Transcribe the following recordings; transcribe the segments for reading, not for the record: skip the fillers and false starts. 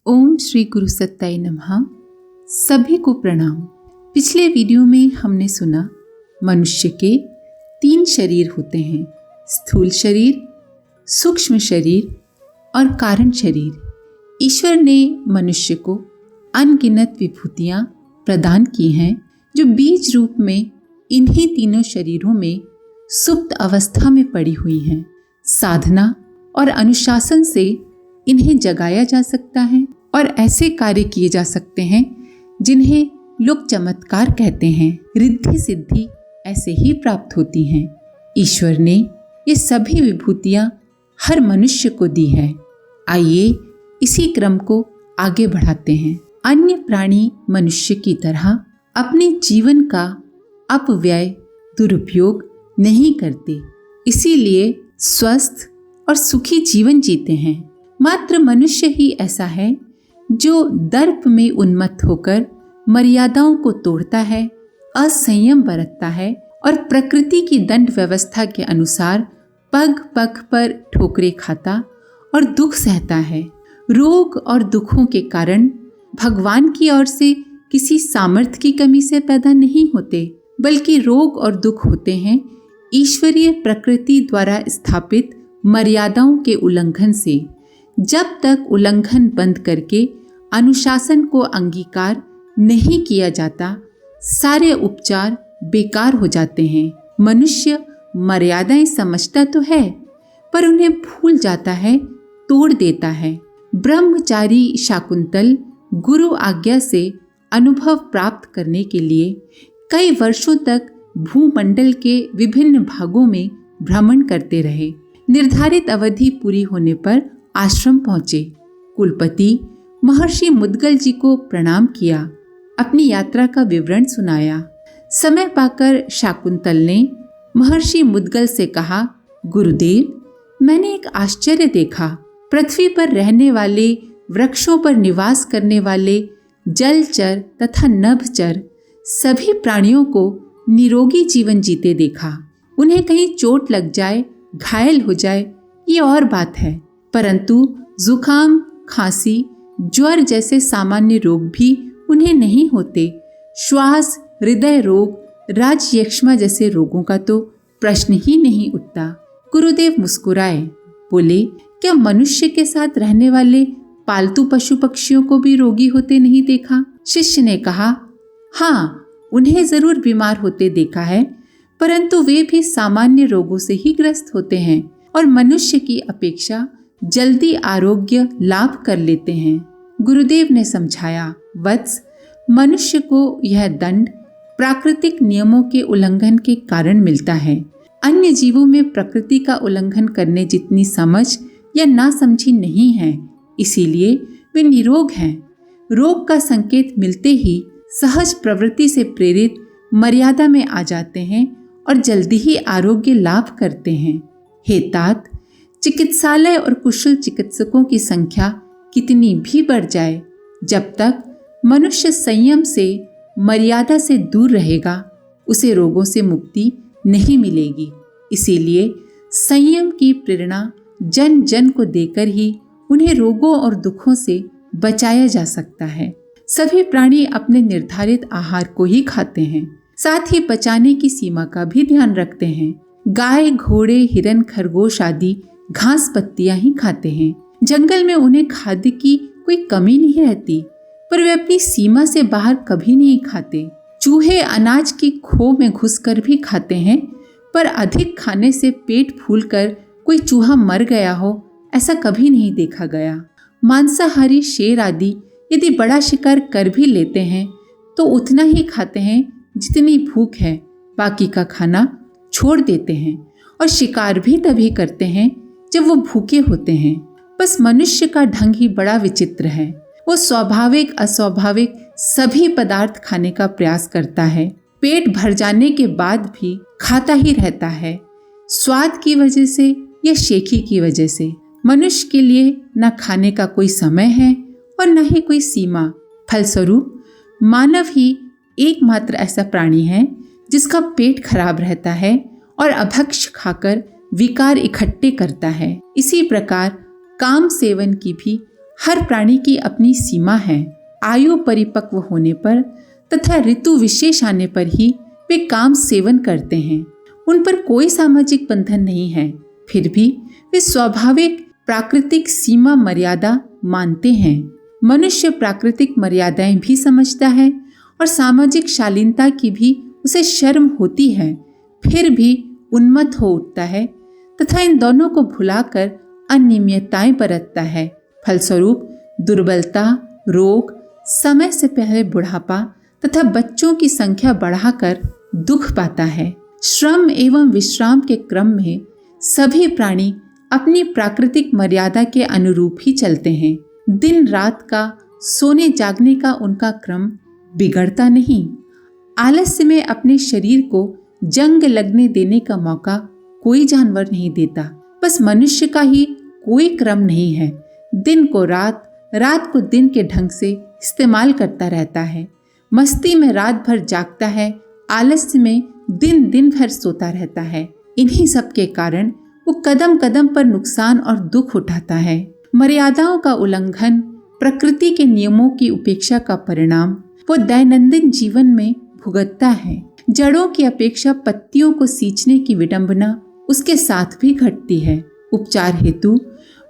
ओम श्री गुरु सत्ताई नमः। सभी को प्रणाम। पिछले वीडियो में हमने सुना मनुष्य के 3 शरीर होते हैं, स्थूल शरीर, सूक्ष्म शरीर और कारण शरीर। ईश्वर ने मनुष्य को अनगिनत विभूतियाँ प्रदान की हैं जो बीज रूप में इन्हीं तीनों शरीरों में सुप्त अवस्था में पड़ी हुई हैं। साधना और अनुशासन से इन्हें जगाया जा सकता है और ऐसे कार्य किए जा सकते हैं जिन्हें लोग चमत्कार कहते हैं। रिद्धि सिद्धि ऐसे ही प्राप्त होती हैं। ईश्वर ने ये सभी विभूतियाँ हर मनुष्य को दी है। आइए इसी क्रम को आगे बढ़ाते हैं। अन्य प्राणी मनुष्य की तरह अपने जीवन का अपव्यय, दुरुपयोग नहीं करते, इसीलिए स्वस्थ और सुखी जीवन जीते हैं। मात्र मनुष्य ही ऐसा है जो दर्प में उन्मत्त होकर मर्यादाओं को तोड़ता है, असंयम बरतता है और प्रकृति की दंड व्यवस्था के अनुसार पग पग पर ठोकरें खाता और दुख सहता है। रोग और दुखों के कारण भगवान की ओर से किसी सामर्थ्य की कमी से पैदा नहीं होते, बल्कि रोग और दुख होते हैं ईश्वरीय प्रकृति द्वारा स्थापित मर्यादाओं के उल्लंघन से। जब तक उल्लंघन बंद करके अनुशासन को अंगीकार नहीं किया जाता, सारे उपचार बेकार हो जाते हैं। मनुष्य मर्यादाएं समझता तो है, पर उन्हें भूल जाता है, तोड़ देता है। ब्रह्मचारी शाकुंतल गुरु आज्ञा से अनुभव प्राप्त करने के लिए कई वर्षों तक भूमंडल के विभिन्न भागों में भ्रमण करते रहे। निर्धारित अवधि पूरी होने पर आश्रम पहुंचे। कुलपति महर्षि मुद्गल जी को प्रणाम किया, अपनी यात्रा का विवरण सुनाया। समय पाकर शाकुंतल ने महर्षि मुद्गल से कहा, गुरुदेव, मैंने एक आश्चर्य देखा। पृथ्वी पर रहने वाले, वृक्षों पर निवास करने वाले जलचर तथा नभचर सभी प्राणियों को निरोगी जीवन जीते देखा। उन्हें कहीं चोट लग जाए, घायल हो जाए, ये और बात है, परंतु जुकाम, खांसी, ज्वर जैसे सामान्य रोग भी उन्हें नहीं होते। श्वास, हृदय रोग, राजयक्ष्मा जैसे रोगों का तो प्रश्न ही नहीं उठता। गुरुदेव मुस्कुराए, बोले, क्या मनुष्य के साथ रहने वाले पालतू पशु पक्षियों को भी रोगी होते नहीं देखा? शिष्य ने कहा, हाँ, उन्हें जरूर बीमार होते देखा है, परंतु वे भी सामान्य रोगों से ही ग्रस्त होते हैं और मनुष्य की अपेक्षा जल्दी आरोग्य लाभ कर लेते हैं। गुरुदेव ने समझाया, वत्स, मनुष्य को यह दंड प्राकृतिक नियमों के उल्लंघन के कारण मिलता है। अन्य जीवों में प्रकृति का उल्लंघन करने जितनी समझ या नासमझी नहीं है, इसीलिए वे निरोग हैं। रोग का संकेत मिलते ही सहज प्रवृत्ति से प्रेरित मर्यादा में आ जाते हैं और जल्दी ही आरोग्य लाभ करते हैं। हे तात, चिकित्सालय और कुशल चिकित्सकों की संख्या कितनी भी बढ़ जाए, जब तक मनुष्य संयम से, मर्यादा से दूर रहेगा, उसे रोगों से मुक्ति नहीं मिलेगी। इसीलिए संयम की प्रेरणा जन जन को देकर ही उन्हें रोगों और दुखों से बचाया जा सकता है। सभी प्राणी अपने निर्धारित आहार को ही खाते हैं, साथ ही पचाने की सीमा का भी ध्यान रखते हैं। गाय, घोड़े, हिरन, खरगोश आदि घास पत्तियां ही खाते हैं। जंगल में उन्हें खाद्य की कोई कमी नहीं रहती, पर वे अपनी सीमा से बाहर कभी नहीं खाते। चूहे अनाज की खो में घुसकर भी खाते हैं, पर अधिक खाने से पेट फूलकर कोई चूहा मर गया हो, ऐसा कभी नहीं देखा गया। मांसाहारी शेर आदि यदि बड़ा शिकार कर भी लेते हैं तो उतना ही खाते हैं जितनी भूख है, बाकी का खाना छोड़ देते हैं और शिकार भी तभी करते हैं जब वो भूखे होते हैं। बस मनुष्य का ढंग ही बड़ा विचित्र है। वो स्वाभाविक अस्वाभाविक सभी पदार्थ खाने का प्रयास करता है। पेट भर जाने के बाद भी खाता ही रहता है, स्वाद की वजह से या शेखी की वजह से। मनुष्य के लिए न खाने का कोई समय है और न ही कोई सीमा। फलस्वरूप मानव ही एकमात्र ऐसा प्राणी है जिसका पेट खराब रहता है और अभक्ष्य खाकर विकार इकट्ठे करता है। इसी प्रकार काम सेवन की भी हर प्राणी की अपनी सीमा है। आयु परिपक्व होने पर तथा ऋतु विशेष आने पर ही वे काम सेवन करते हैं। उन पर कोई सामाजिक बंधन नहीं है, फिर भी वे स्वाभाविक प्राकृतिक सीमा मर्यादा मानते हैं। मनुष्य प्राकृतिक मर्यादाएं भी समझता है और सामाजिक शालीनता की भी उसे शर्म होती है, फिर भी उन्मत्त हो उठता है तथा इन दोनों को भुलाकर अनियमितताएं बरतता है। फलस्वरूप दुर्बलता, रोग, समय से पहले बुढ़ापा तथा बच्चों की संख्या बढ़ाकर दुख पाता है। श्रम एवं विश्राम के क्रम में सभी प्राणी अपनी प्राकृतिक मर्यादा के अनुरूप ही चलते हैं। दिन रात का सोने जागने का उनका क्रम बिगड़ता नहीं। आलस्य में अपने शरीर को जंग लगने देने का मौका कोई जानवर नहीं देता। बस मनुष्य का ही कोई क्रम नहीं है। दिन को रात, रात को दिन के ढंग से इस्तेमाल करता रहता है। मस्ती में रात भर जागता है, आलस्य में दिन दिन भर सोता रहता है। इन्हीं सब के कारण वो कदम कदम पर नुकसान और दुख उठाता है। मर्यादाओं का उल्लंघन, प्रकृति के नियमों की उपेक्षा का परिणाम वो दैनंदिन जीवन में भुगतता है। जड़ों की अपेक्षा पत्तियों को सींचने की विडंबना उसके साथ भी घटती है। उपचार हेतु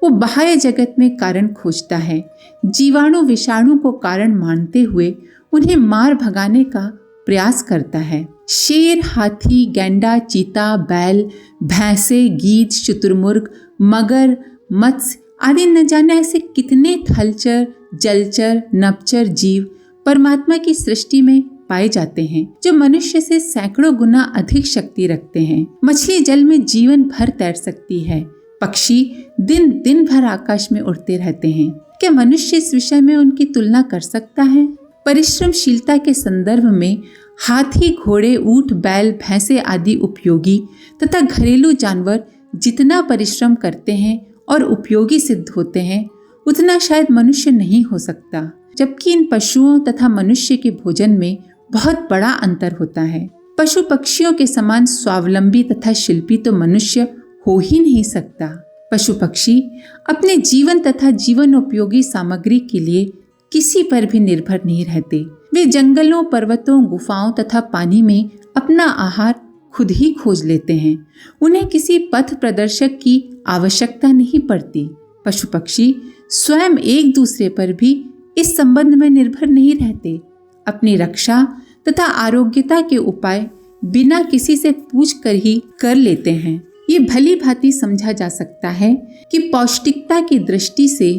वो बाह्य जगत में कारण खोजता है। जीवाणु विषाणु को कारण मानते हुए उन्हें मार भगाने का प्रयास करता है। शेर, हाथी, गैंडा, चीता, बैल, भैंसे, गीद, शुतुरमुर्ग, मगर, मत्स्य आदि न जाने ऐसे कितने थलचर, जलचर, नभचर जीव परमात्मा की सृष्टि में पाए जाते हैं, जो मनुष्य से सैकड़ों गुना अधिक शक्ति रखते हैं। मछली जल में जीवन भर तैर सकती है। पक्षी दिन दिन भर आकाश में उड़ते रहते हैं। क्या मनुष्य इस विषय में उनकी तुलना कर सकता है? परिश्रमशीलता के संदर्भ में हाथी, घोड़े, ऊंट, बैल, भैंसे आदि उपयोगी तथा घरेलू जानवर जितना परिश्रम करते हैं और उपयोगी सिद्ध होते हैं, उतना शायद मनुष्य नहीं हो सकता। जबकि इन पशुओं तथा मनुष्य के भोजन में बहुत बड़ा अंतर होता है। पशु पक्षियों के समान स्वावलंबी तथा शिल्पी तो मनुष्य हो ही नहीं सकता। पशु पक्षी अपने जीवन तथा जीवन उपयोगी सामग्री के लिए किसी पर भी निर्भर नहीं रहते। वे जंगलों, पर्वतों, गुफाओं तथा पानी में अपना आहार खुद ही खोज लेते हैं। उन्हें किसी पथ प्रदर्शक की आवश्यकता नहीं पड़ती। पशु पक्षी स्वयं एक दूसरे पर भी इस संबंध में निर्भर नहीं रहते। अपनी रक्षा तथा आरोग्यता के उपाय बिना किसी से पूछ कर ही कर लेते हैं। ये भली भांति समझा जा सकता है कि पौष्टिकता की दृष्टि से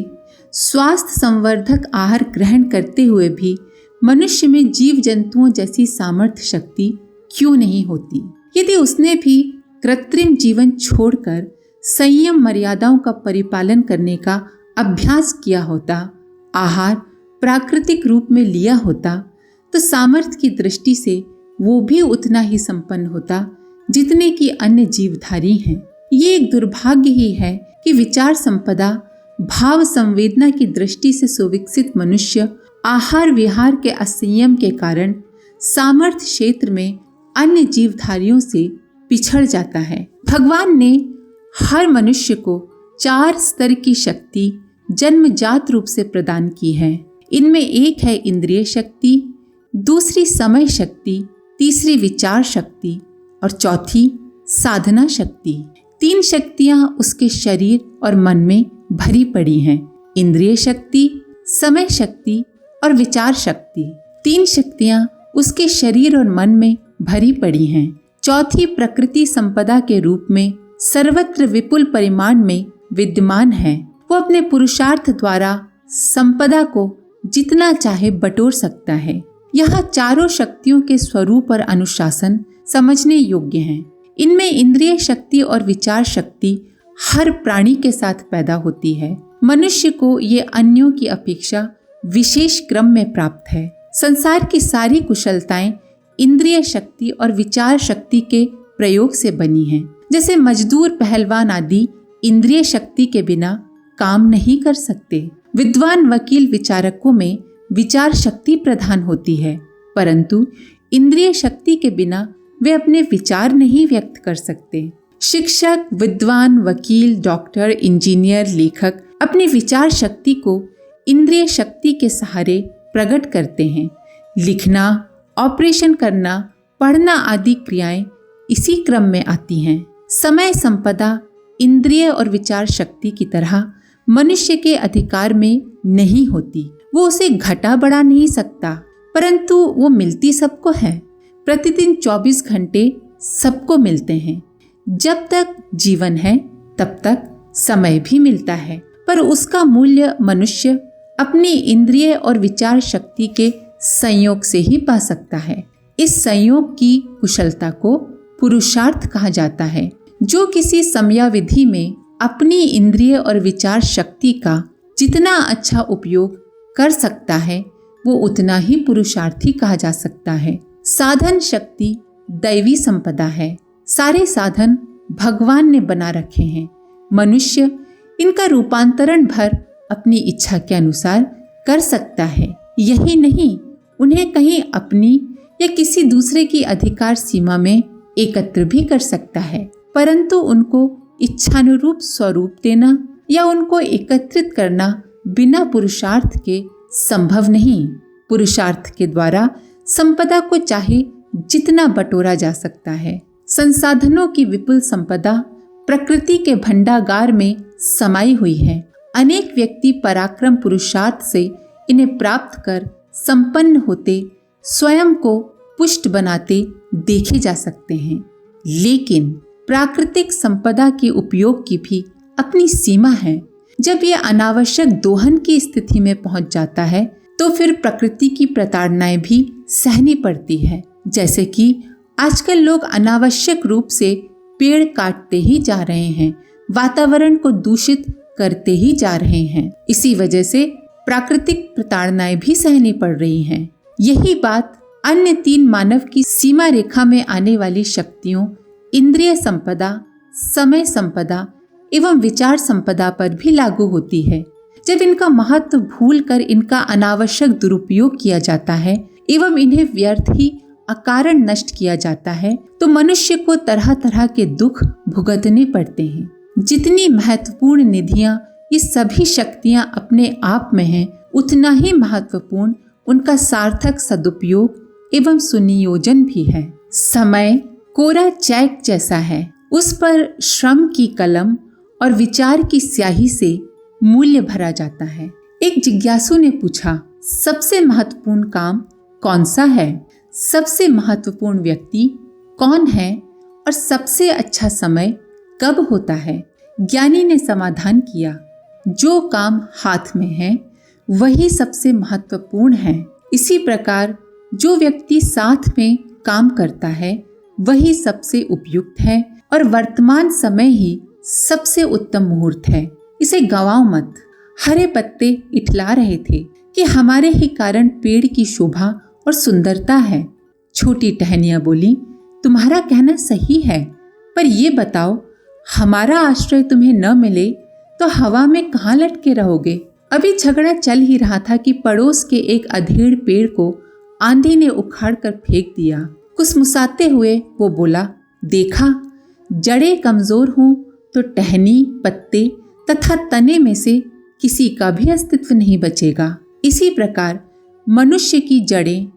स्वास्थ्य संवर्धक आहार ग्रहण करते हुए भी मनुष्य में जीव जंतुओं जैसी सामर्थ्य शक्ति क्यों नहीं होती। यदि उसने भी कृत्रिम जीवन छोड़कर संयम मर्यादाओं का परिपालन करने का अभ्यास किया होता, आहार प्राकृतिक रूप में लिया होता, तो सामर्थ्य की दृष्टि से वो भी उतना ही संपन्न होता जितने कि अन्य जीवधारी हैं। ये एक दुर्भाग्य ही है कि विचार संपदा, भाव संवेदना की दृष्टि से सुविकसित मनुष्य आहार विहार के असंयम के कारण सामर्थ्य क्षेत्र में अन्य जीवधारियों से पिछड़ जाता है। भगवान ने हर मनुष्य को 4 स्तर की शक्ति जन्मजात रूप से प्रदान की है। इनमें एक है इंद्रिय शक्ति, दूसरी समय शक्ति, तीसरी विचार शक्ति और चौथी साधना शक्ति। 3 शक्तियां उसके शरीर और मन में भरी पड़ी हैं। इंद्रिय शक्ति, समय शक्ति और विचार शक्ति। 3 शक्तियां उसके शरीर और मन में भरी पड़ी हैं। चौथी प्रकृति संपदा के रूप में सर्वत्र विपुल परिमाण में विद्यमान है। वो अपने पुरुषार्थ द्वारा संपदा को जितना चाहे बटोर सकता है। यहाँ चारों शक्तियों के स्वरूप और अनुशासन समझने योग्य हैं। इनमें इंद्रिय शक्ति और विचार शक्ति हर प्राणी के साथ पैदा होती है। मनुष्य को ये अन्यों की अपेक्षा विशेष क्रम में प्राप्त है। संसार की सारी कुशलताएं इंद्रिय शक्ति और विचार शक्ति के प्रयोग से बनी हैं। जैसे मजदूर, पहलवान आदि इंद्रिय शक्ति के बिना काम नहीं कर सकते। विद्वान, वकील, विचारकों में विचार शक्ति प्रधान होती है, परंतु इंद्रिय शक्ति के बिना वे अपने विचार नहीं व्यक्त कर सकते। शिक्षक, विद्वान, वकील, डॉक्टर, इंजीनियर, लेखक अपनी विचार शक्ति को इंद्रिय शक्ति के सहारे प्रकट करते हैं। लिखना, ऑपरेशन करना, पढ़ना आदि क्रियाएं इसी क्रम में आती हैं। समय संपदा इंद्रिय और विचार शक्ति की तरह मनुष्य के अधिकार में नहीं होती। वो उसे घटा बढ़ा नहीं सकता, परंतु वो मिलती सबको है। प्रतिदिन 24 घंटे सबको मिलते हैं। जब तक जीवन है तब तक समय भी मिलता है, पर उसका मूल्य मनुष्य अपनी इंद्रिय और विचार शक्ति के संयोग से ही पा सकता है। इस संयोग की कुशलता को पुरुषार्थ कहा जाता है। जो किसी समयावधि में अपनी इंद्रिय और विचार शक्ति का जितना अच्छा उपयोग कर सकता है, वो उतना ही पुरुषार्थी कहा जा सकता है। साधन शक्ति दैवी संपदा है। सारे साधन भगवान ने बना रखे हैं। मनुष्य इनका रूपांतरण भर अपनी इच्छा के अनुसार कर सकता है। यही नहीं, उन्हें कहीं अपनी या किसी दूसरे की अधिकार सीमा में एकत्र भी कर सकता है, परंतु उनको इच्छानुरूप स्वरूप देना या उनको एकत्रित करना बिना पुरुषार्थ के संभव नहीं। पुरुषार्थ के द्वारा संपदा को चाहे जितना बटोरा जा सकता है। संसाधनों की विपुल संपदा प्रकृति के भंडागार में समाई हुई है। अनेक व्यक्ति पराक्रम पुरुषार्थ से इन्हें प्राप्त कर संपन्न होते, स्वयं को पुष्ट बनाते देखे जा सकते हैं। लेकिन प्राकृतिक संपदा के उपयोग की भी अपनी सीमा है। जब यह अनावश्यक दोहन की स्थिति में पहुंच जाता है तो फिर प्रकृति की प्रताड़नाएं भी सहनी पड़ती है। जैसे कि आजकल लोग अनावश्यक रूप से पेड़ काटते ही जा रहे हैं, वातावरण को दूषित करते ही जा रहे हैं। इसी वजह से प्राकृतिक प्रताड़नाएं भी सहनी पड़ रही हैं। यही बात अन्य 3 मानव की सीमा रेखा में आने वाली शक्तियों इंद्रिय संपदा, समय संपदा एवं विचार संपदा पर भी लागू होती है। जब इनका महत्व भूलकर इनका अनावश्यक दुरुपयोग किया जाता है एवं इन्हें व्यर्थ ही अकारण नष्ट किया जाता है तो मनुष्य को तरह तरह के दुख भुगतने पड़ते हैं। जितनी महत्वपूर्ण निधियां ये सभी शक्तियां अपने आप में हैं, उतना ही महत्वपूर्ण उनका सार्थक सदुपयोग एवं सुनियोजन भी है। समय कोरा चैक जैसा है, उस पर श्रम की कलम और विचार की स्याही से मूल्य भरा जाता है। एक जिज्ञासु ने पूछा, सबसे महत्वपूर्ण काम कौन सा है? सबसे महत्वपूर्ण व्यक्ति कौन है और सबसे अच्छा समय कब होता है? ज्ञानी ने समाधान किया, जो काम हाथ में है वही सबसे महत्वपूर्ण है। इसी प्रकार जो व्यक्ति साथ में काम करता है वही सबसे उपयुक्त है और वर्तमान समय ही सबसे उत्तम मुहूर्त है। इसे गंवाओ मत। हरे पत्ते इठला रहे थे कि हमारे ही कारण पेड़ की शोभा और सुंदरता है। छोटी टहनियां बोली, तुम्हारा कहना सही है, पर ये बताओ, हमारा आश्रय तुम्हें न मिले तो हवा में कहाँ लटके रहोगे? अभी झगड़ा चल ही रहा था कि पड़ोस के एक अधेड़ पेड़ को आंधी ने उखाड़ कर फेंक दिया। कुसमुसाते हुए वो बोला, देखा, जड़ें कमजोर हों तो टहनी, पत्ते तथा तने में से किसी का भी अस्तित्व नहीं बचेगा। इसी प्रकार मनुष्य की जड़ें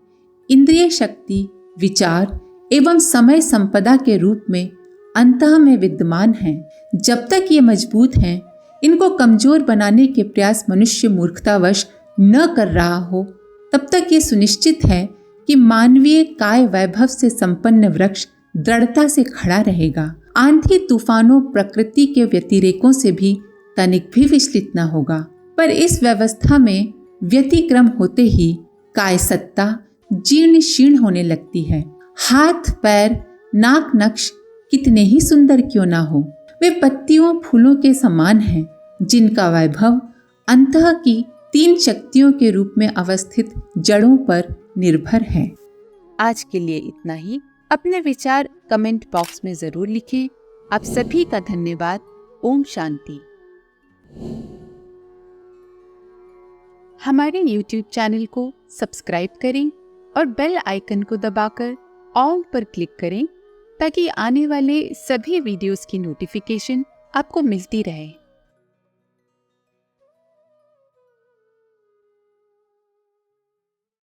इंद्रिय शक्ति, विचार एवं समय संपदा के रूप में अंतः में विद्यमान हैं। जब तक ये मजबूत हैं, इनको कमजोर बनाने के प्रयास मनुष्य मूर्खतावश न कर रहा हो, तब तक ये सुनिश्चित है कि मानवीय काय वैभव से संपन्न वृक्ष दृढ़ता से खड़ा रहेगा। आंधी तूफानों प्रकृति के व्यतिरेकों से भी तनिक भी विचलित न होगा। पर इस व्यवस्था में व्यतिक्रम होते ही काय सत्ता जीर्ण शीर्ण होने लगती है। हाथ, पैर, नाक, नक्श कितने ही सुंदर क्यों ना हो, वे पत्तियों फूलों के समान हैं, जिनका वैभव अंतः की 3 शक्तियों के रूप में अवस्थित जड़ों पर निर्भर है। आज के लिए इतना ही। अपने विचार कमेंट बॉक्स में जरूर लिखें। आप सभी का धन्यवाद। ओम शांति। हमारे YouTube चैनल को सब्सक्राइब करें और बेल आइकन को दबाकर ऑल पर क्लिक करें ताकि आने वाले सभी वीडियोस की नोटिफिकेशन आपको मिलती रहे।